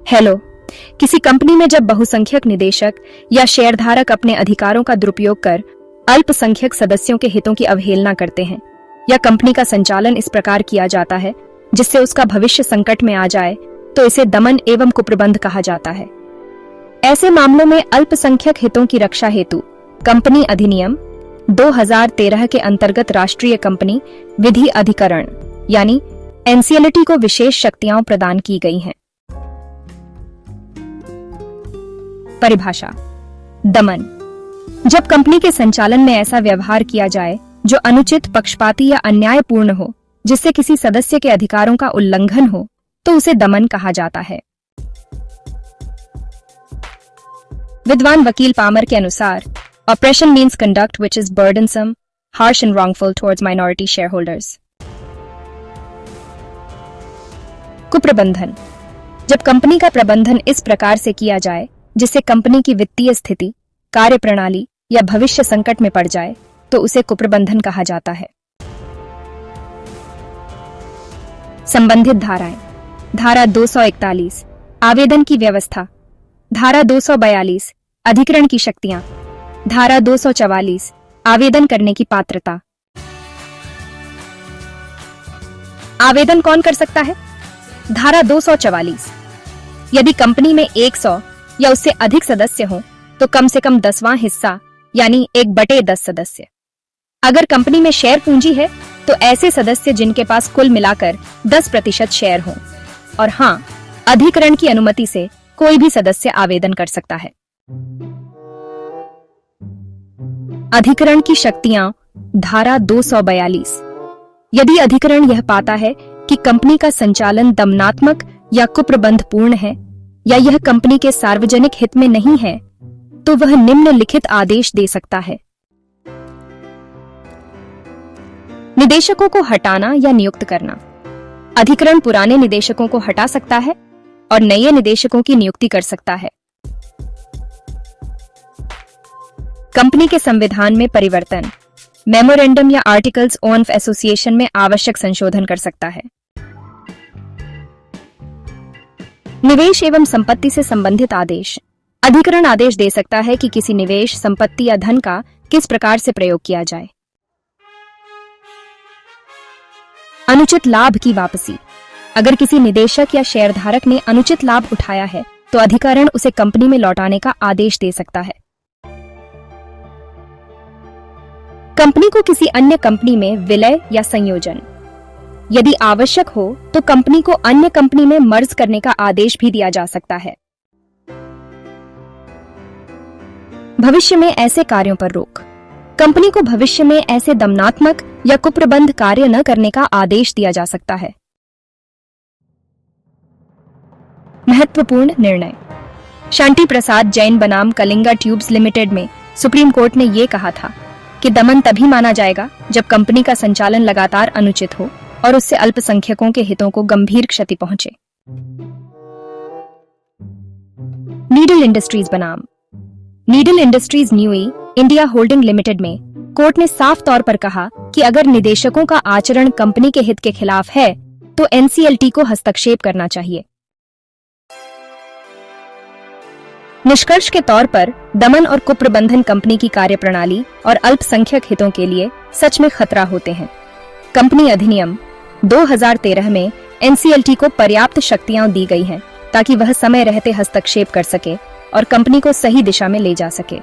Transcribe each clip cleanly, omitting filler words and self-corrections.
Hello. किसी company में जब बहुसंख्यक निदेशक या शेयरधारक अपने अधिकारों का दुरुपयोग कर अल्पसंख्यक सदस्यों के हितों की अवहेलना करते हैं या कंपनी का संचालन इस प्रकार किया जाता है जिससे उसका भविष्य संकट में आ जाए, तो इसे दमन एवं कुप्रबंध कहा जाता है। ऐसे मामलों में अल्पसंख्यक हितों की रक्षा हेतु कंपनी अधिनियम 2013 के अंतर्गत राष्ट्रीय कंपनी विधि अधिकरण यानी एनसीएलटी को विशेष शक्तियां प्रदान की गई हैं। परिभाषा। दमन, जब कंपनी के संचालन में ऐसा व्यवहार किया जाए जो अनुचित, पक्षपाती या अन्यायपूर्ण हो, जिससे किसी सदस्य के अधिकारों का उल्लंघन हो, तो उसे दमन कहा जाता है। विद्वान वकील पामर के अनुसार operation means conduct which is burdensome, harsh and wrongful towards minority shareholders। कुप्रबंधन, जब कंपनी का प्रबंधन इस प्रकार से किया जाए जिससे कंपनी की वित्तीय स्थिति, कार्यप्रणाली या भविष्य संकट में पड़ जाए, तो उसे कुप्रबंधन कहा जाता है। संबंधित धाराएं। धारा 241 आवेदन की व्यवस्था, धारा 242 अधिकरण की शक्तियां, धारा 244 आवेदन करने की पात्रता। आवेदन कौन कर सकता है? धारा 244, यदि कंपनी में 100 या उससे अधिक सदस्य हो तो कम से कम 10वां हिस्सा यानी 1/10 सदस्य। अगर कंपनी में शेयर पूंजी है तो ऐसे सदस्य जिनके पास कुल मिलाकर 10% शेयर हों। और हां, अधिकरण की अनुमति से कोई भी सदस्य आवेदन कर सकता है। अधिकरण की शक्तियां। धारा 242, यदि अधिकरण यह पाता है कि कंपनी का संचालन दमनात्मक या कुप्रबंधपूर्ण है या यह कंपनी के सार्वजनिक हित में नहीं है, तो वह निम्नलिखित आदेश दे सकता है। निदेशकों को हटाना या नियुक्त करना। अधिकरण पुराने निदेशकों को हटा सकता है और नए निदेशकों की नियुक्ति कर सकता है। कंपनी के संविधान में परिवर्तन, मेमोरेंडम या आर्टिकल्स ऑफ एसोसिएशन में आवश्यक संशोधन कर सकता है। निवेश एवं संपत्ति से संबंधित आदेश। अधिकरण आदेश दे सकता है कि किसी निवेश, संपत्ति या धन का किस प्रकार से प्रयोग किया जाए। अनुचित लाभ की वापसी। अगर किसी निदेशक या शेयरधारक ने अनुचित लाभ उठाया है तो अधिकरण उसे कंपनी में लौटाने का आदेश दे सकता है। कंपनी को किसी अन्य कंपनी में विलय या संयोजन। यदि आवश्यक हो तो कंपनी को अन्य कंपनी में मर्ज करने का आदेश भी दिया जा सकता है। भविष्य में ऐसे कार्यों पर रोक। कंपनी को भविष्य में ऐसे दमनात्मक या कुप्रबंध कार्य न करने का आदेश दिया जा सकता है। महत्वपूर्ण निर्णय। शांति प्रसाद जैन बनाम कलिंगा ट्यूब्स लिमिटेड में सुप्रीम कोर्ट ने यह कहा था कि दमन तभी माना जाएगा जब कंपनी का संचालन लगातार अनुचित हो और उससे अल्पसंख्यकों के हितों को गंभीर क्षति पहुंचे। नीडल इंडस्ट्रीज बनाम Needle Industries Newey India Holding Limited में कोर्ट ने साफ तौर पर कहा कि अगर निदेशकों का आचरण कंपनी के हित के खिलाफ है तो एनसीएलटी को हस्तक्षेप करना चाहिए। निष्कर्ष के तौर पर दमन और कुप्रबंधन कंपनी की कार्यप्रणाली और अल्पसंख्यक हितों के लिए सच में खतरा होते हैं। कंपनी अधिनियम 2013 में एनसीएलटी को पर्याप्त शक्तियां दी गई हैं ताकि वह समय रहते हस्तक्षेप कर सके और कंपनी को सही दिशा में ले जा सके।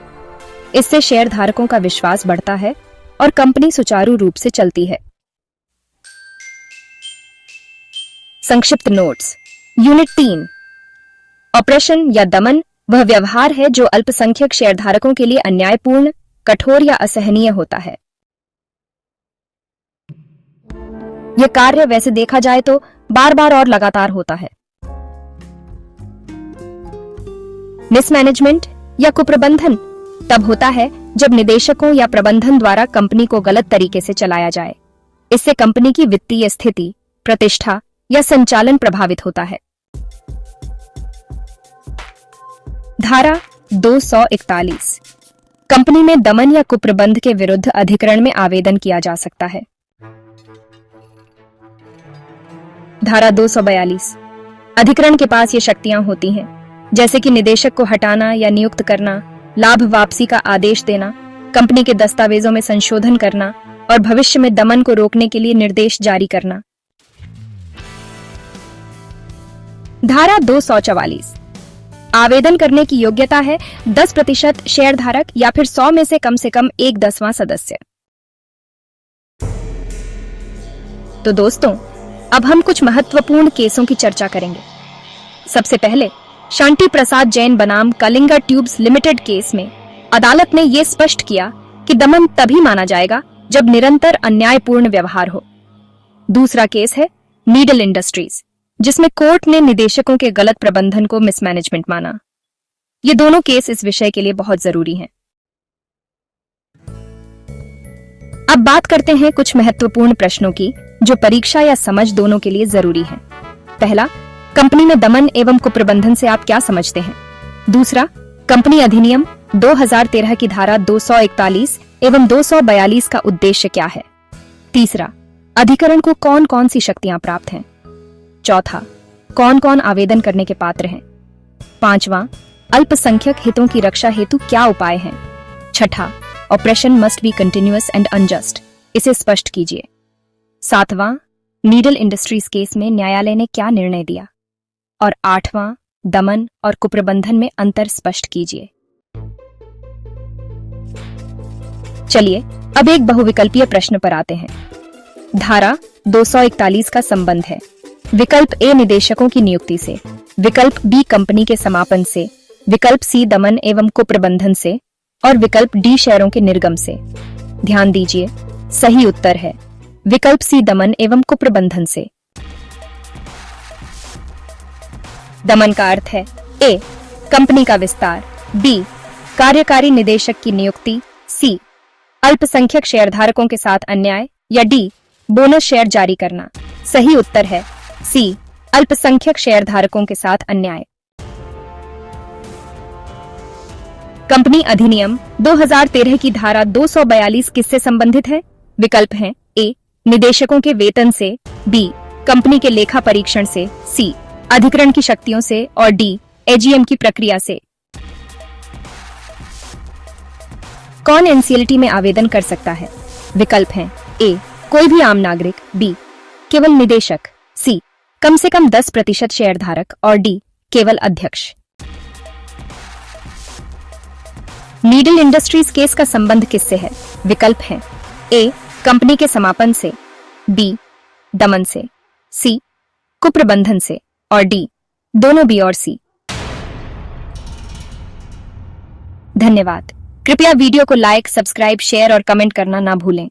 इससे शेयरधारकों का विश्वास बढ़ता है और कंपनी सुचारू रूप से चलती है। संक्षिप्त नोट्स। यूनिट 3। ऑपरेशन या दमन वह व्यवहार है जो अल्पसंख्यक शेयरधारकों के लिए अन्यायपूर्ण, कठोर या असहनीय होता है। यह कार्य वैसे देखा जाए तो बार बार और लगातार होता है। मिसमैनेजमेंट या कुप्रबंधन तब होता है जब निदेशकों या प्रबंधन द्वारा कंपनी को गलत तरीके से चलाया जाए। इससे कंपनी की वित्तीय स्थिति, प्रतिष्ठा या संचालन प्रभावित होता है। धारा 241 कंपनी में दमन या कुप्रबंध के विरुद्ध अधिकरण में आवेदन किया जा सकता है। धारा 242 अधिकरण के पास ये शक्तियां होती हैं, जैसे कि निदेशक को हटाना या नियुक्त करना, लाभ वापसी का आदेश देना, कंपनी के दस्तावेजों में संशोधन करना और भविष्य में दमन को रोकने के लिए निर्देश जारी करना। धारा 244 आवेदन करने की योग्यता है 10% शेयरधारक या फिर 100 में से कम 1/10वां सदस्य। तो दोस्तों, अब हम कुछ महत्वपूर्ण केसों की चर्चा करेंगे। सबसे पहले शांति प्रसाद जैन बनाम कलिंगा ट्यूब्स लिमिटेड केस में अदालत ने यह स्पष्ट किया कि दमन तभी माना जाएगा जब निरंतर अन्यायपूर्ण व्यवहार हो। दूसरा केस है नीडल इंडस्ट्रीज, जिसमें कोर्ट ने निदेशकों के गलत प्रबंधन को मिसमैनेजमेंट माना। ये दोनों केस इस विषय के लिए बहुत जरूरी हैं। अब बात करते हैं कुछ महत्वपूर्ण प्रश्नों की जो परीक्षा या समझ दोनों के लिए जरूरी हैं। पहला, कंपनी में दमन एवं कुप्रबंधन से आप क्या समझते हैं? दूसरा, कंपनी अधिनियम 2013 की धारा 241 एवं 242 का उद्देश्य क्या है? तीसरा, अधिकरण को कौन कौन सी शक्तियां प्राप्त हैं? चौथा, कौन कौन आवेदन करने के पात्र हैं? पांचवा, अल्पसंख्यक हितों की रक्षा हेतु क्या उपाय हैं? छठा, operation must be continuous and unjust, इसे स्पष्ट कीजिए। सातवां, नीडल इंडस्ट्रीज केस में न्यायालय ने क्या निर्णय दिया? और आठवां, दमन और कुप्रबंधन में अंतर स्पष्ट कीजिए। चलिए अब एक बहुविकल्पीय प्रश्न पर आते हैं। धारा 241 का संबंध है विकल्प ए निदेशकों की नियुक्ति से, विकल्प बी कंपनी के समापन से, विकल्प सी दमन एवं कुप्रबंधन से और विकल्प डी शेयरों के निर्गम से। ध्यान दीजिए, सही उत्तर है विकल्प सी दमन एवं कुप्रबंधन से। दमन का अर्थ है ए कंपनी का विस्तार, बी कार्यकारी निदेशक की नियुक्ति, सी अल्पसंख्यक शेयरधारकों के साथ अन्याय या डी बोनस शेयर जारी करना। सही उत्तर है सी अल्पसंख्यक शेयरधारकों के साथ अन्याय। कंपनी अधिनियम 2013 की धारा 242 किससे संबंधित है? विकल्प हैं ए निदेशकों के वेतन से, बी कंपनी के लेखा परीक्षण से, सी अधिकरण की शक्तियों से और डी एजीएम की प्रक्रिया से। कौन एनसीएलटी में आवेदन कर सकता है? विकल्प हैं ए कोई भी आम नागरिक, बी केवल निदेशक, सी कम से कम 10% शेयरधारक और डी केवल अध्यक्ष। नीडल इंडस्ट्रीज केस का संबंध किससे है? विकल्प हैं ए कंपनी के समापन से, बी दमन से, सी कुप्रबंधन से और डी दोनों बी और सी। धन्यवाद। कृपया वीडियो को लाइक, सब्सक्राइब, शेयर और कमेंट करना ना भूलें।